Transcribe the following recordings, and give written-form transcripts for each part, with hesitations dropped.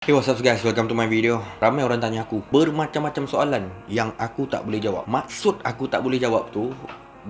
Hey, what's up guys, welcome to my video. Ramai orang tanya aku bermacam-macam soalan yang aku tak boleh jawab. Maksud aku tak boleh jawab tu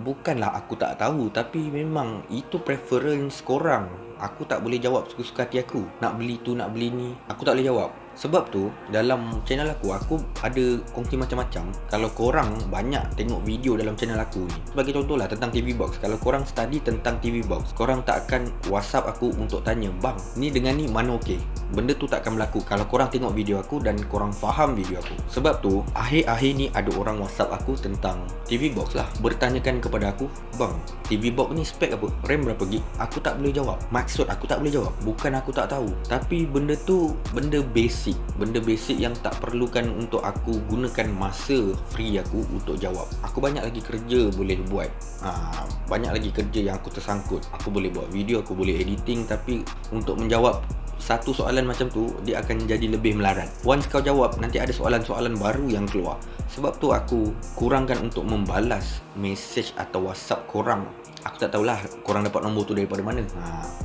bukanlah aku tak tahu, tapi memang itu preference korang. Aku tak boleh jawab suka-suka hati aku. Nak beli tu, nak beli ni, aku tak boleh jawab. Sebab tu dalam channel aku ada kongsi macam-macam. Kalau korang banyak tengok video dalam channel aku ni, sebagai contoh lah tentang TV Box. Kalau korang study tentang TV Box, korang tak akan WhatsApp aku untuk tanya, "Bang, ni dengan ni mana okey?" Benda tu tak akan berlaku kalau korang tengok video aku dan korang faham video aku. Sebab tu akhir-akhir ni ada orang WhatsApp aku tentang TV Box lah, bertanyakan kepada aku, "Bang, TV Box ni spek apa? RAM berapa gig?" Aku tak boleh jawab. Maksud aku tak boleh jawab bukan aku tak tahu, tapi benda tu benda basic yang tak perlukan untuk aku gunakan masa free aku untuk jawab. Aku banyak lagi kerja boleh buat. Banyak lagi kerja yang aku tersangkut. Aku boleh buat video, aku boleh editing, tapi untuk menjawab satu soalan macam tu, dia akan jadi lebih melarat. Once kau jawab, nanti ada soalan-soalan baru yang keluar. Sebab tu aku kurangkan untuk membalas message atau WhatsApp korang. Aku tak tahulah korang dapat nombor tu daripada mana,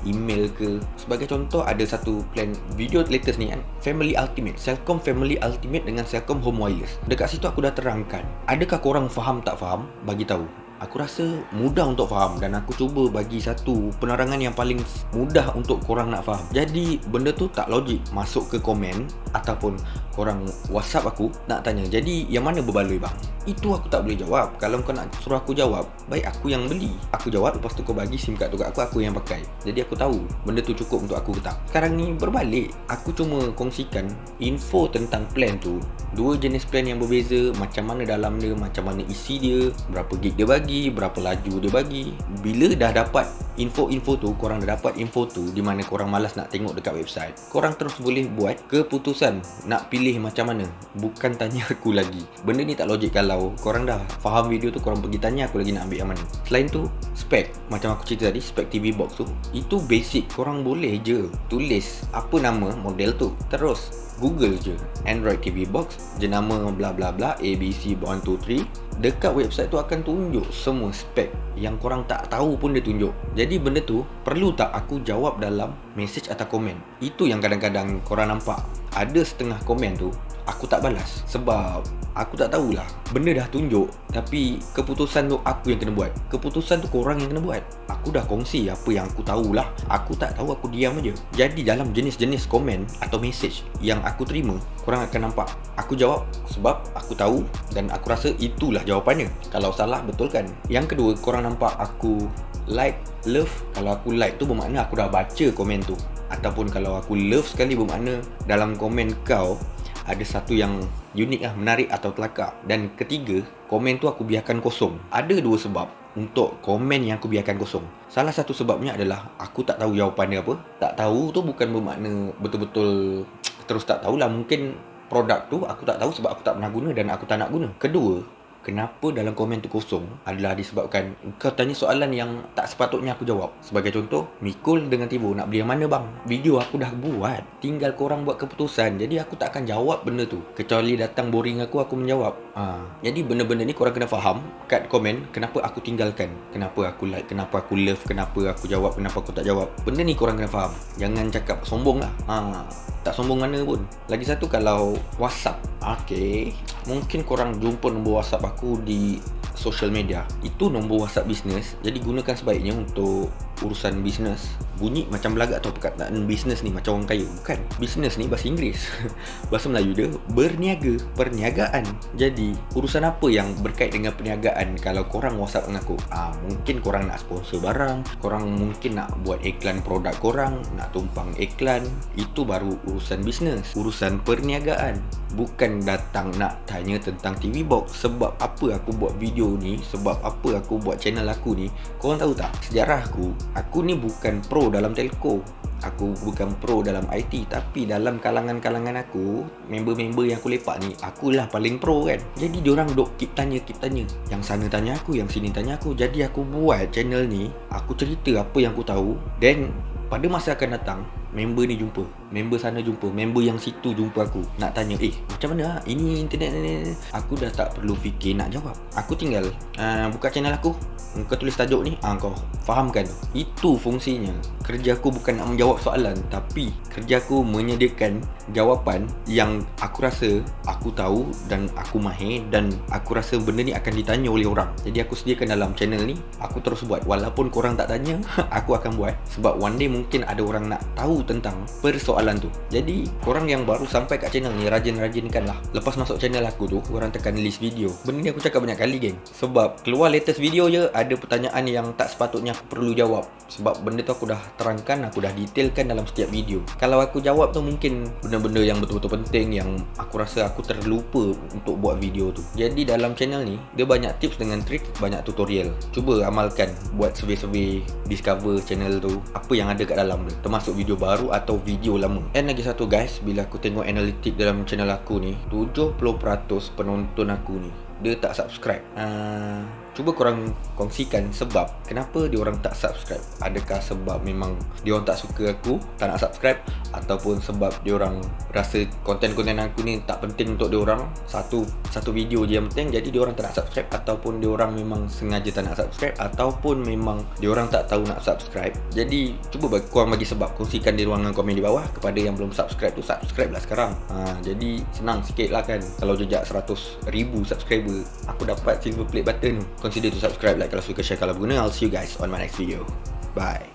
email ke. Sebagai contoh, ada satu plan video latest ni kan, Family Ultimate, Celcom Family Ultimate dengan Celcom Home Wireless. Dekat situ aku dah terangkan. Adakah korang faham tak faham? Bagi tahu. Aku rasa mudah untuk faham dan aku cuba bagi satu penerangan yang paling mudah untuk korang nak faham. Jadi benda tu tak logik masuk ke komen ataupun korang WhatsApp aku nak tanya, "Jadi yang mana berbaloi bang?" Itu aku tak boleh jawab. Kalau kau nak suruh aku jawab, baik aku yang beli. Aku jawab, lepas tu kau bagi SIM card tu kat aku yang pakai. Jadi aku tahu benda tu cukup untuk aku ke tak. Sekarang ni berbalik. Aku cuma kongsikan info tentang plan tu. Dua jenis plan yang berbeza, macam mana dalam dia, macam mana isi dia, berapa gig dia bagi, berapa laju dia bagi. Bila dah dapat info-info tu, korang dah dapat info tu di mana korang malas nak tengok dekat website, korang terus boleh buat keputusan nak pilih macam mana. Bukan tanya aku lagi. Benda ni tak logik. Kalau korang dah faham video tu, korang pergi tanya aku lagi nak ambil yang mana. Selain tu, spek, macam aku cerita tadi, spek TV Box tu, itu basic. Korang boleh je tulis apa nama model tu, terus Google je Android TV Box, jenama bla bla bla ABC 123. Dekat website tu akan tunjuk semua spek. Yang korang tak tahu pun dia tunjuk. Jadi benda tu perlu tak aku jawab dalam message atau komen? Itu yang kadang-kadang korang nampak ada setengah komen tu aku tak balas, sebab aku tak tahulah. Benda dah tunjuk, tapi keputusan tu aku yang kena buat. Keputusan tu korang yang kena buat. Aku dah kongsi apa yang aku tahulah. Aku tak tahu, aku diam aja. Jadi dalam jenis-jenis komen atau message yang aku terima, korang akan nampak aku jawab sebab aku tahu dan aku rasa itulah jawapannya. Kalau salah, betulkan. Yang kedua, korang nampak aku like, love. Kalau aku like tu bermakna aku dah baca komen tu. Ataupun kalau aku love sekali, bermakna dalam komen kau ada satu yang unik lah, menarik atau kelakar. Dan ketiga, komen tu aku biarkan kosong. Ada dua sebab untuk komen yang aku biarkan kosong. Salah satu sebabnya adalah aku tak tahu jawapan dia apa. Tak tahu tu bukan bermakna betul-betul terus tak tahulah. Mungkin produk tu aku tak tahu sebab aku tak pernah guna dan aku tak nak guna. Kedua, kenapa dalam komen tu kosong adalah disebabkan kau tanya soalan yang tak sepatutnya aku jawab. Sebagai contoh, Mikul dengan Tibo nak beli yang mana bang? Video aku dah buat, tinggal korang buat keputusan. Jadi aku tak akan jawab benda tu, kecuali datang boring aku menjawab. Jadi benda-benda ni korang kena faham kat komen. Kenapa aku tinggalkan, kenapa aku like, kenapa aku love, kenapa aku jawab, kenapa aku tak jawab. Benda ni korang kena faham. Jangan cakap sombong lah. Tak sombong mana pun. Lagi satu, kalau WhatsApp, mungkin korang jumpa nombor WhatsApp aku di social media. Itu nombor WhatsApp bisnes. Jadi gunakan sebaiknya untuk urusan bisnes. Bunyi macam belagak atau perkataan bisnes ni macam orang kaya. Bukan. Bisnes ni bahasa Inggeris. Bahasa Melayu dia berniaga, perniagaan. Jadi urusan apa yang berkait dengan perniagaan, kalau korang WhatsApp dengan aku, mungkin korang nak sponsor barang, korang mungkin nak buat iklan produk korang, nak tumpang iklan. Itu baru urusan bisnes, urusan perniagaan. Bukan datang nak tanya tentang TV Box. Sebab apa aku buat video ni, sebab apa aku buat channel aku ni. Korang tahu tak, sejarah aku ni bukan pro dalam telco. Aku bukan pro dalam IT. Tapi dalam kalangan-kalangan aku, member-member yang aku lepak ni, akulah paling pro kan. Jadi diorang duk keep tanya. Yang sana tanya aku, yang sini tanya aku. Jadi aku buat channel ni, aku cerita apa yang aku tahu. Dan pada masa akan datang, member ni jumpa. member sana jumpa, member yang situ jumpa aku, nak tanya, macam mana ini internet ni? Aku dah tak perlu fikir nak jawab. Aku tinggal buka channel aku, kau tulis tajuk ni, kau fahamkan. Itu fungsinya. Kerja aku bukan nak menjawab soalan, tapi kerja aku menyediakan jawapan yang aku rasa aku tahu dan aku mahir, dan aku rasa benda ni akan ditanya oleh orang. Jadi aku sediakan dalam channel ni, aku terus buat. Walaupun korang tak tanya, aku akan buat. Sebab one day mungkin ada orang nak tahu tentang persoalan tu. Jadi korang yang baru sampai kat channel ni, rajin-rajinkan lah. Lepas masuk channel aku tu, korang tekan list video. Benda ni aku cakap banyak kali, geng. Sebab keluar latest video je, ada pertanyaan yang tak sepatutnya aku perlu jawab. Sebab benda tu aku dah terangkan, aku dah detailkan dalam setiap video. Kalau aku jawab tu mungkin benda-benda yang betul-betul penting, yang aku rasa aku terlupa untuk buat video tu. Jadi dalam channel ni, dia banyak tips dengan trik, banyak tutorial. Cuba amalkan, buat survey-survey, discover channel tu, apa yang ada kat dalam tu, termasuk video baru atau video lama. And lagi satu guys, bila aku tengok analitik dalam channel aku ni, 70% penonton aku ni, dia tak subscribe. Cuba korang kongsikan sebab kenapa diorang tak subscribe. Adakah sebab memang diorang tak suka aku, tak nak subscribe, ataupun sebab diorang rasa konten-konten aku ni tak penting untuk diorang, satu video je yang penting, jadi diorang tak nak subscribe, ataupun diorang memang sengaja tak nak subscribe, ataupun memang diorang tak tahu nak subscribe. Jadi cuba korang bagi sebab, kongsikan di ruangan komen di bawah. Kepada yang belum subscribe tu, subscribe lah sekarang. Jadi senang sikit lah kan. Kalau jejak 100,000 subscriber, aku dapat silver play button. Consider to subscribe, like kalau suka, share kalau berguna. I'll see you guys on my next video. Bye.